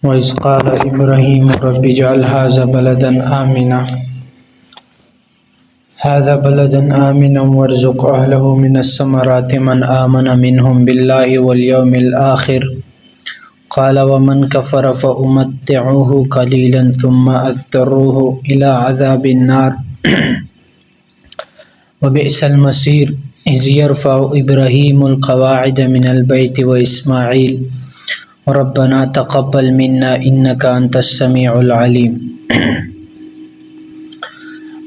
وإذ قال إبراهيم رب اجعل هذا بلدا آمنا وارزق أهله من الثمرات من آمن منهم بالله واليوم الآخر قال ومن كفر فأمتعه قليلا ثم أضطره إلى عذاب النار وبئس المصير إذ يرفع إبراهيم القواعد من البيت وإسماعيل ربنا تقبل منا إنك أنت السميع العليم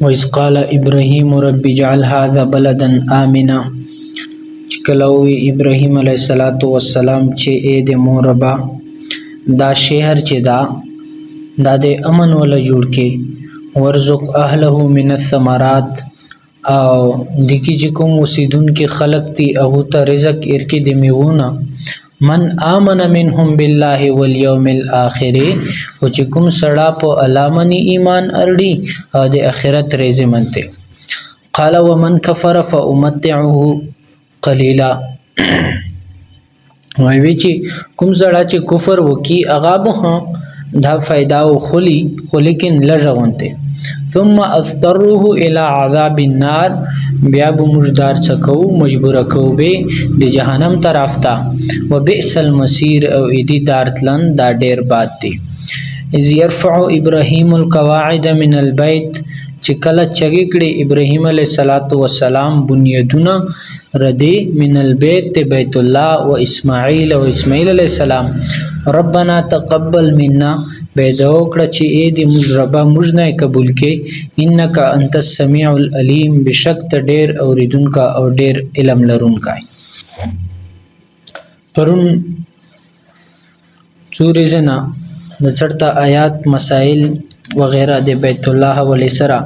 وإذ قال إبراهيم رب اجعل هذا بلدا آمنا چکلوی ابراهیم علیه السلام چې اې د موربا دا شهر چې دا د امن ولا جوړ کې ورزق اهله من الثمرات او دکی چې کوم وسیدون کې خلق تی او ته رزق ارکی د میونه من آمن منهم بالله واليوم الاخر او چې کوم سړا په علامنی ایمان اړي او د اخرت ریزه منته قال ومن كفر فامتعه قلیلا وایي چې کوم سړا چې کفر وکي هغه به دا फायदा او خلی خو لیکن لږونته ثم اضطروه الى عذاب النار بیا به مجدار چکو مجبور کو به د جهنم طرف ته وبئس المصير او ایدی دارتلن دا ډیر باد دی اذ يرفع ابراهيم القواعد من البيت چې کله چګی کړي ابراهيم عليه السلام بنیادونه ردی من البيت بیت الله و اسماعیل عليه السلام ربنا تقبل منا بیدو کړه چې اې دې مجربا مجنه قبول کې انک انت السميع العليم بشک ډیر اوریدونکا او ډیر علم لرونکا پرون سورې زنا د چرته آیات مسائل وغیرہ د بیت الله ولې سره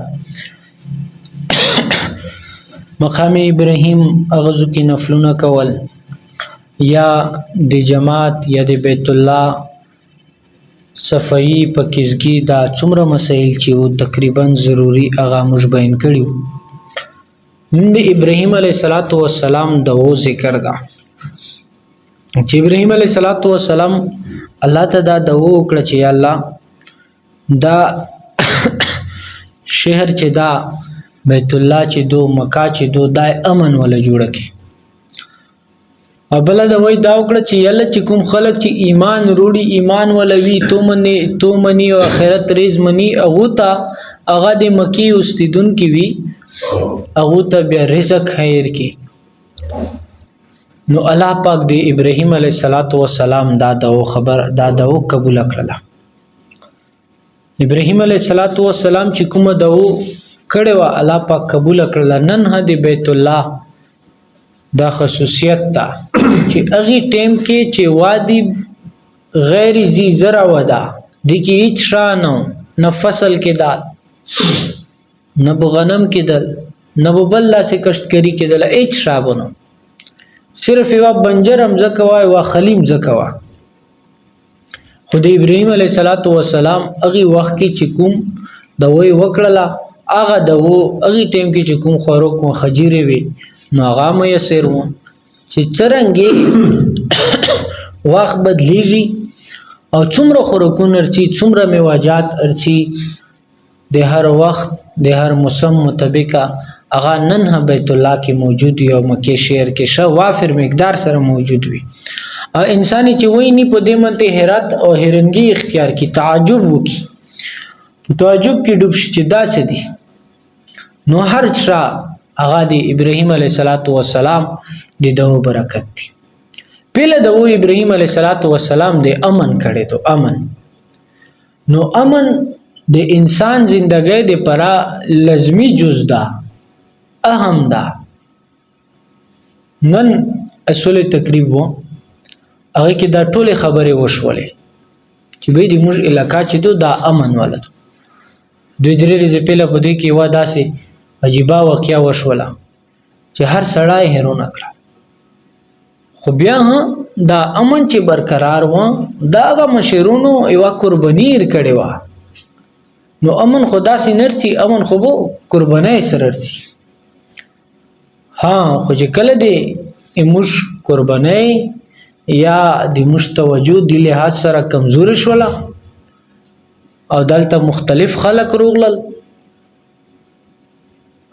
مقام ابراهیم اغزو کې نفلونه کول یا د جماعت یا د بیت الله صفائی پکیزگی دا څومره مسائل چې او تقریبا ضروری اغا موږ بیان کړیو نن د ابراهیم علیه السلام د و ذکر دا چې ابراهیم علیه السلام الله ته دا د و کړ چې الله دا شهر چې دا بیت الله چې دو مکه چې دو دای امن ولا جوړه کی او بل دا وای دا وکړه چې یله چې کوم خلک چې ایمان وروړي ایمان ولوي تو منی او آخرت ریز منی او ته هغه د مکی اوسیدون کی وی هغه ته بیا رزق خیر کی نو الله پاک دی ابراهیم علیه السلام دا خبر دا قبول کړله ابراهیم علیه السلام چې کوم دو کړه وا الله پاک قبول کړله نن د بیت الله دا خصوصیت تا چې اغي ټیم کې چې وادي غیر زی زرع ودا د کی هیڅ شانو نه فصل کې دال نه بغنم کې دل نه بل لا سه کشتکری کې دل هیڅ شابونو صرف یو بنجر هم زکوا او خلیم زکوا خدای ابراهیم علیه السلام اغي وخت کې چې کوم دوی وکړه هغه اغي ټیم کې چې کوم خورو کو خجيره وي نو هغه مې سر و چې څرنګه وخت بدلیږي او څومره خوراکونه ارچي څومره میوجات ارچي د هر وخت د هر موسم مطابقه هغه نن بیت الله کې موجود یو مکه شهر کې شو وافر مقدار سره موجود وي او انساني چې وای نه په دې منته حیرت او حیرانګي اختیار کی تعجب وکي تعجب کې ډوب شي چې دا څه دي نو هر چا هغه د ابراهیم علیه السلام د دو برکت دی پهله د ابراهیم علیه السلام د امن کړي ته امن نو امن د انسان زندګۍ د پرا لازمی جز ده اهم ده نن اصل تقریب وو هغه کې دا ټول خبره وشولې چې به د موږ علاقہ چې دا امن ولته دوی درې ورځې پهله په دې کې واده سي عجیبه واقعیا وشوله چې هر سړی هرونه کړ خو بیا دا امن چې برقرار و دا هغه مشرونو یو قرباني کړي و نو امن خدا سي نرسي امن خو قرباني سره رسي ها خو چې کله دې موږ قرباني یا د مشتوجو د لحاظ سره کمزور شولا او دلته مختلف خلق روغلل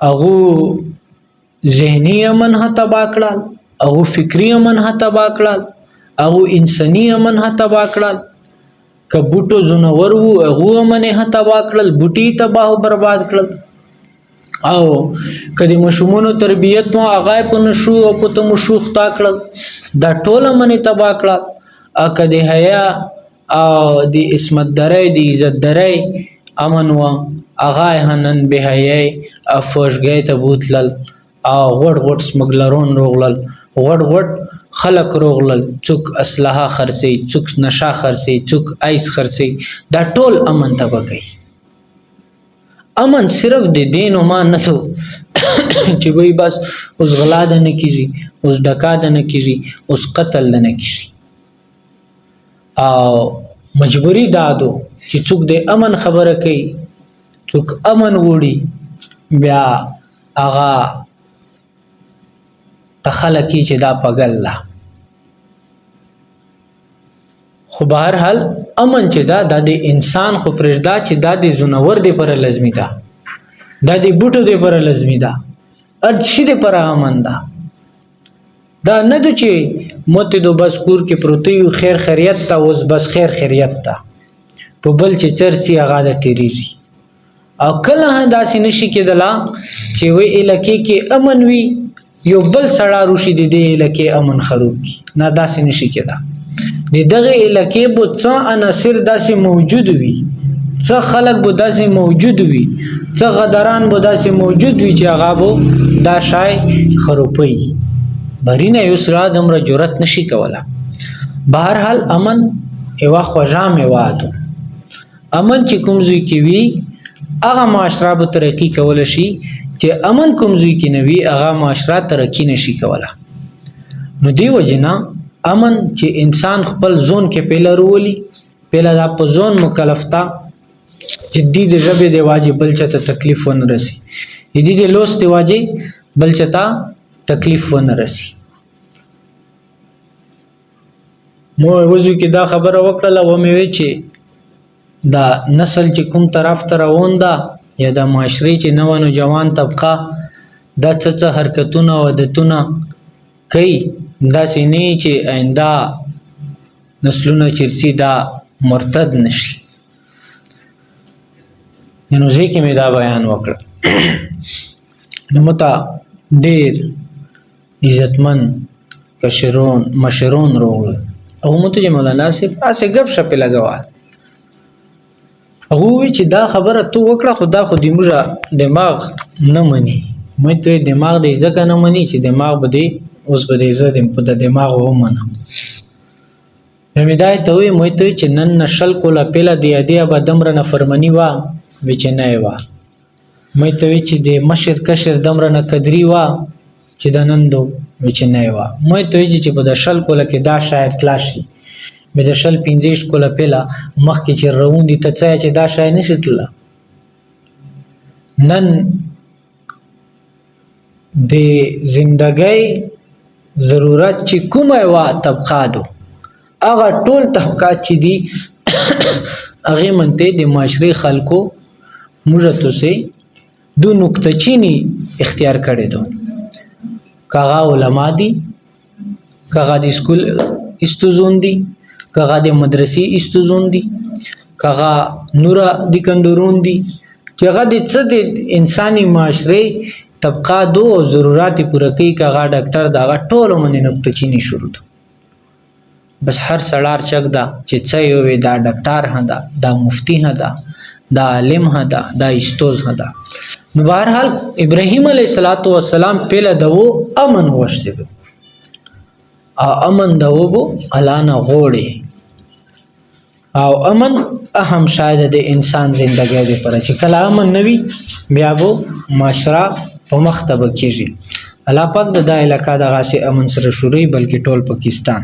اغو ذهنی امن ها تبا کړل اغو فکری امن ها تبا کړل اغو انساني امن ها تبا کړل که بوټو زنور وو اغو امن ها تبا کړل بوټي تباہ او برباد کړل او کدی مشمونو تربیت مو اغای په نشو او په تم شوخ تا کړل دا ټول امن تبا کړل ا کدی حیا او د اسمت درې د عزت درې امن وا اغای هنن به حیا افوشګی ته بوتلل او غړ غړ سمګلرون روغلل غړ خلق روغلل څوک اسلحه خرسي څوک نشه خرسي څوک ایس خرسي دا ټول امن تبا کوي امن صرف د دین او مان نه ته چې وای بس اوس غلا ده نه کیږي اوس ډکا ده نه کیږي اوس قتل ده نه کیږي او مجبوری دادو چې څوک د امن خبره کوي څوک امن وړي بیا اغا تخلقی چې دا پګل لا خو بهر حال امن چې دا د انسان خو پرېږدا چې دا د زنور دی پر لازمي ده دا د بوټو دی پر لازمي ده هر شي دی پر امن ده دا نه د چې مت دو بس کور کې پروتي خیر خیریت تا اوس بس خیر خیریت تا په بل چې چرسي هغه د تیریږي او کله داسې نشي کېدلا چې وی الکه کې امن وي یو بل سړی روشي د دې الکه امن خراب کی نه داسې نشي کېدا د دغه الکه بو څه عناصر داسې موجود وي څه خلق بو داسې موجود وي څه غداران بو داسې موجود وي چې هغه بو دا شای خروپي برینه یو سره دمر جرأت نشي کوله بهر حال امن ایوا خوجام ایوادو امن چې کوم ځای کې وي هغه معاشره به ترقی کول شي چې امن کوم ځای کې نه وي هغه معاشره ترقی نشي کوله نو دی وجنا امن چې انسان خپل زون کې پیله رولي پیله دا په زون مکلف تا جدي د ژبه دی واجب بل چته تکلیف ونه رسي جدي د لوس دی واجب بل چته تکلیف ونه رسي مو وځو کې دا خبره وکړه و مې وی چې دا نسل چې کوم طرف ته روان ده یا د معاشري چې نوانو جوان طبقه دا څه حرکتونه او عادتونه کوي دا سینې چې آینده نسلونه چرسي دا مرتد نشي نو ځکه مې دا بیان وکړ نو متا ډېر عزتمن کشرون مشرون رول او مته مولانا صاحب اسه غب شپ لګوال هغه چې دا خبره تو وکړه خدا خو دې موږ دماغ نه مني مې ته دماغ دې ځکه نه مني چې دماغ بده اوس بده زه په دماغ و منم مې دا ته وې مې ته چې نن نشل کوله پیله دی ابا دمر نه فرمانی وا وچ نه وا مې ته چې د مشر کشر دمر نه قدرې وا چې د نندو وچ نه وا مې ته چې په د شل کوله کې دا شاید کلاشي مې د شل 15 کوله پیله مخ کې چې روان دي ته چې دا شاید نشتله نن د زندګۍ ضرورت چې کومه وا طبقه دو هغه ټول طبقات چې دي هغه منته د معاشري خلکو مجرته سي دو نقطه چینی اختیار کړي دو کاغه علما دي کاغه د سکول استوزون دي کاغه د مدرسې استوزون دي کاغه نورا د کندورون دي چې هغه د څه د انساني معاشري طبقه دو ضرورت پوره کوي کاغه ډاکټر دا ټول منې نقطه چینی شروع دو بس هر سړار چک دا چې څه یو دا ډاکټر هدا دا مفتی هدا دا عالم هدا دا استوز هدا نو بهرحال ابراهيم عليه السلام پهله دو امن وشته او امن دو بو الانا غوړي او امن اهم شاید د انسان زندګۍ لپاره چې کله امن نوي بیا بو معاشره په مختبه کېږي الله پاک د علاقې د غاسي امن سره شروعي بلکې ټول پاکستان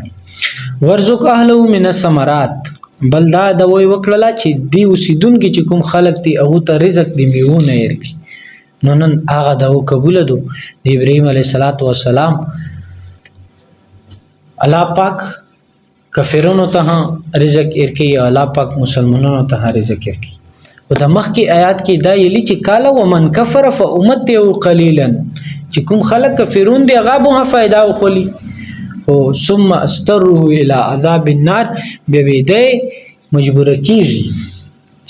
ورزق اهله من الثمرات بل دا د وی وکړه چې دی اوسیدونکو چې کوم خلک دي هغه ته رزق دی میونه ورکي نو نن هغه د قبول دو د ابراهيم عليه السلام الله پاک کافرونو ته رزق ورکي الله پاک مسلمانانو ته رزق ورکي او د مخکې آیات کې دا یلی چې قال ومن کفر فامته قليلا چې کوم خلک کافرون دي هغه به فائدہ وخلی او ثم استره الى عذاب النار به دې مجبور کیږي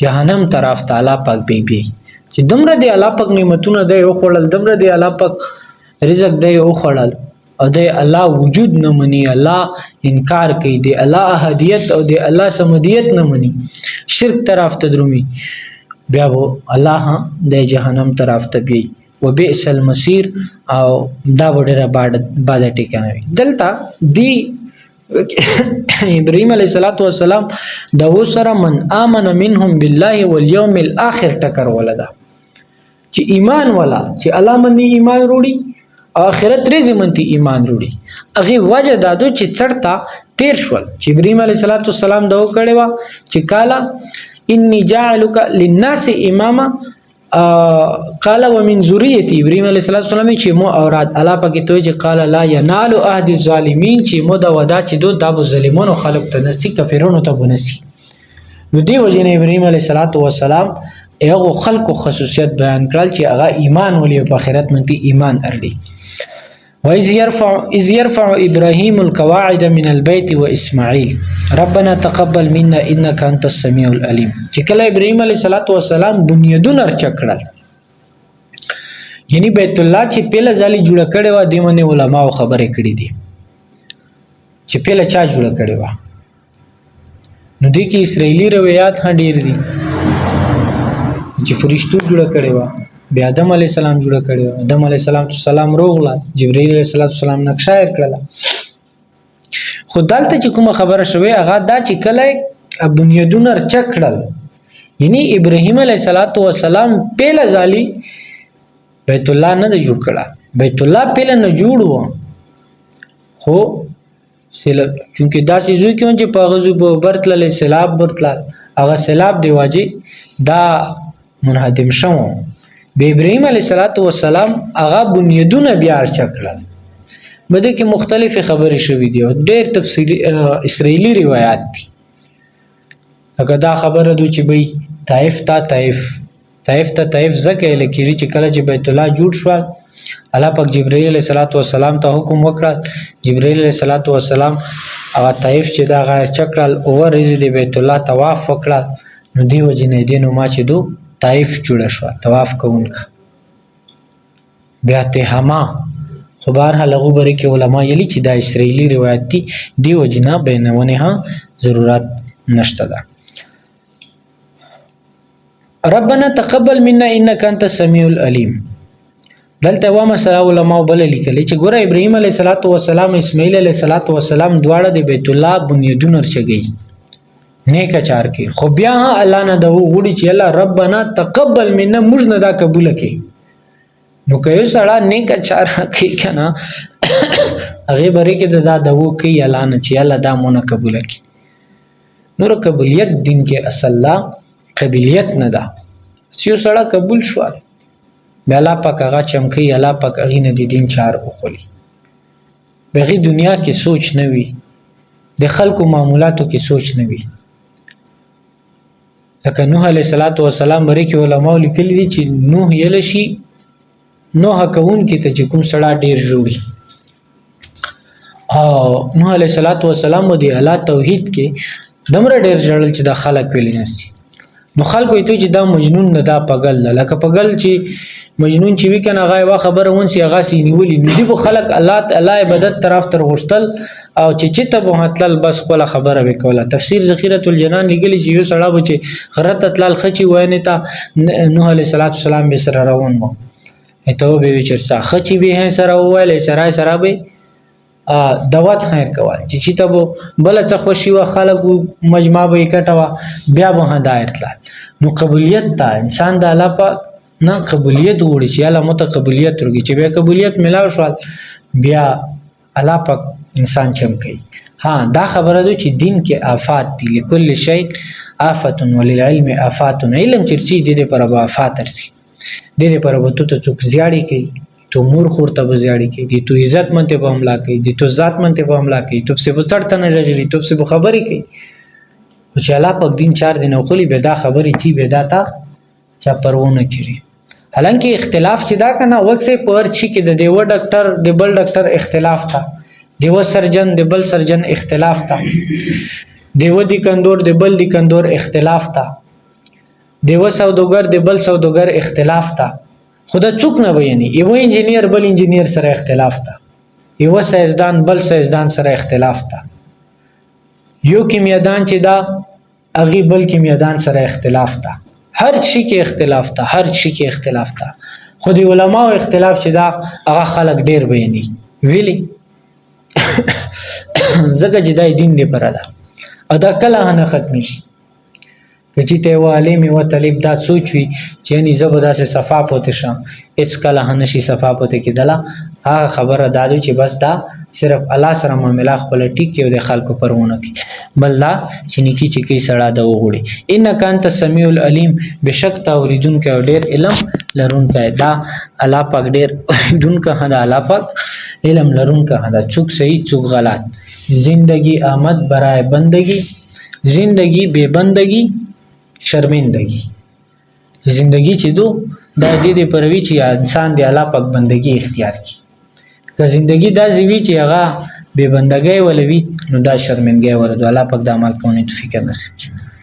جهنم طرف ته الله پاک به چې دمره دی الله پاک نعمتونه دی او خړل دمره دی الله پاک رزق دی او خړل او دی الله وجود نه مني الله انکار کوي دی الله احدیت او دی الله صمدیت نه مني شرک طرف ته درومي بیا وو الله د جهنم طرف ته بي وبئس المصير او دا وړه بعد ټیکنه وي دلته دی ابراهيم عليه السلام دا وسره من امن منهم بالله واليوم الاخر ټکر ولدا چې ایمان والا چې الله مني ایمان وروړي آخرت ریزی منتی ایمان روڑی اغی وجه دادو چې چړتا تیر شول چې ابراهيم عليه السلام دا وکړوا چې قالا انی جاعلک للناس اماما قال ومن ذریتی ابراهيم عليه السلام چې مو اوراد الله پاک ته چې قال لا ينال عهد الظالمین چې مو دا ودا چې دو دابو ظالمونو خلق ته نسی کافرونو ته بنسی نو دی وجه نه ابراهيم عليه السلام هغه خلقو خصوصیت بیان کړل چې هغه ایمان ولې په آخرت منتی ایمان ارلی وإذ يرفع إبراهيم القواعد من البيت وإسماعيل ربنا تقبل منا إنك أنت السميع العليم چې کله ابراهيم عليه السلام بنیادونه رچکړل یعنی بیت الله چې پهله ځالي جوړ کړي و د منه علماء خبرې کړې دي چې پهله چا جوړ کړي و نو دي کې اسرائیلی روایت ډېر دي چې فرشتو جوړ کړي و بیا آدم علی السلام جوړ کړي آدم علی السلام روغلا جبرئیل علیه السلام نقشه کړل خو دلته چې کومه خبره شوه هغه دا چې کله بنیادونه رچکړل یعنی ابراهیم علیه السلام پهله ځالي بیت الله نه جوړ کړه بیت الله پهله نه جوړ خو چونکه دا سيزو کې چې په غزو په برتل سیلاب برتل هغه سیلاب دی واجی دا منهدم شوه به ابراهيم عليه السلام هغه بنیادونه بیا چکړل بده کې مختلف خبرې شوې دي او ډېر تفصیلی اسرائیلی روایت دي هغه دا خبره ده چې بي طائف زکه لکه چې کله چې بیت الله جوړ شو الله پاک جبرئیل علیه السلام ته حکم وکړ جبرئیل علیه السلام هغه طائف چې دا غا چکړل او ورزي د بیت الله طواف وکړ نو دی وجنه دینو ما چې دو طائف جوړ شو طواف کوونکا بیا تهما خو بهرحال هغه بری کې علما یلی چې دا اسرائیلی روایت دی وجنه بینونه ها ضرورت نشته ده ربنا تقبل منا انك انت السميع العليم دلته و مسله علما بل لیکل چې ګوره ابراهيم عليه السلام اسماعیل عليه السلام دواړه د بیت الله بنیادونه رچګي نیک چار کې خو بیا الله نه دا وړي چې الله ربنا تقبل منا موږ نه دا قبول کړي نو که سړی نیک چار کوي کنه هغه بری کې دا دو کوي الله نه چې الله دا مونږ قبول کړي نور قبولیت دین کې اصل لا قبولیت نه ده چې سړی قبول شو بیا الله پاک هغه چمکي الله پاک هغه نه دین چار وخولي بغي دنیا کې سوچ نه وي د خلکو معاملاتو کې سوچ نه وي لکه نوح علیه السلام بری کې علماء لیکلي دي چې نوح یل شي نوح کون کې ته چې کوم سړی ډیر جوړي او نوح علیه السلام د الله توحید کې دمر ډیر جوړل چې د خلک ویل نشي نو خلکو ته چې دا مجنون نه دا پغل لکه پغل چې مجنون چې وی کنه غای وا خبره ونسي هغه سي نیولې نو دی خلک الله تعالی عبادت طرف تر غشتل او چې ته به هتل بس خپل خبره وکوله تفسیر ذخیره الجنان لګلی چې یو سړی به چې غرت تل خچي وینه تا نوح علیه السلام به سره روان وو ته به چرسا خچي به سره وایله سره به دوات هه کول چې ته بل څه خوشي وا خلک مجمع به کټوا بیا به هدايت لا نو قبولیت تا انسان د الله په نه قبولیت وړي چې الله متقبلیت ورګي چې بیا قبولیت ملاو شو بیا الله پاک انسان چمکي ها دا خبره ده چې دین کې آفات دي لكل شيء آفت وللعلم آفات علم چرسي دي پر آفات ترسي دي پر وته ته څوک زیاړي کوي تو مور خور ته بزیاړي کوي دي تو عزت منته په حمله کوي دي تو ذات منته په حمله کوي تو په چړته نه جوړي تو په خبري کوي او چې الله پاک دین 4 دن خولي به دا خبري چی به دا تا چا پرونه کړي حالانکه اختلاف چې دا کنه وکسه پر چی کې د دیو ډاکټر د بل ډاکټر اختلاف تا دیو سرجن د بل سرجن اختلاف تا دیو دی کندور د بل دی کندور اختلاف تا دیو سوداګر د بل سوداګر اختلاف تا خدا څوک نه ویني یو انجینیر بل انجینیر سره اختلاف تا یو سایزدان بل سایزدان سره اختلاف تا یو کیمیادان چې دا اغي بل کیمیادان سره اختلاف تا هر شي کې اختلاف تا هر شي کې اختلاف تا خو دی علماء اختلاف چې دا هغه خلک ډیر ویني ویلي زګه جدای دین دی پراله ادا کله نه ختم شي چې ته و عالم و طالب دا سوچ وي چې نه زبدا سے صفا پوت شم اس کله هنشي صفا پوت کېدله هغه خبره دادو چې بس دا صرف الله سره معاملې خپل ټیک کې د خلکو پرونه کې بل لا چې نکی چې کی سړه د وګړي ان کانت سمیع العلیم بشک تا اوریدون کې ډیر علم لرون کې دا الله پاک ډیر دن کا هدا الله پاک علم لرون کا هدا چوک صحیح چوک غلط زندگی آمد برای بندگی زندگی بے بندگی شرمندگی زندگی چې دو دا دې پروي چې انسان دی الله پاک بندگی اختیار کی که زندگی دا زوی چې هغه بے بندګۍ ولوي نو دا شرمندګۍ ورته الله پاک د عمل کوونې فکر نصیب کړي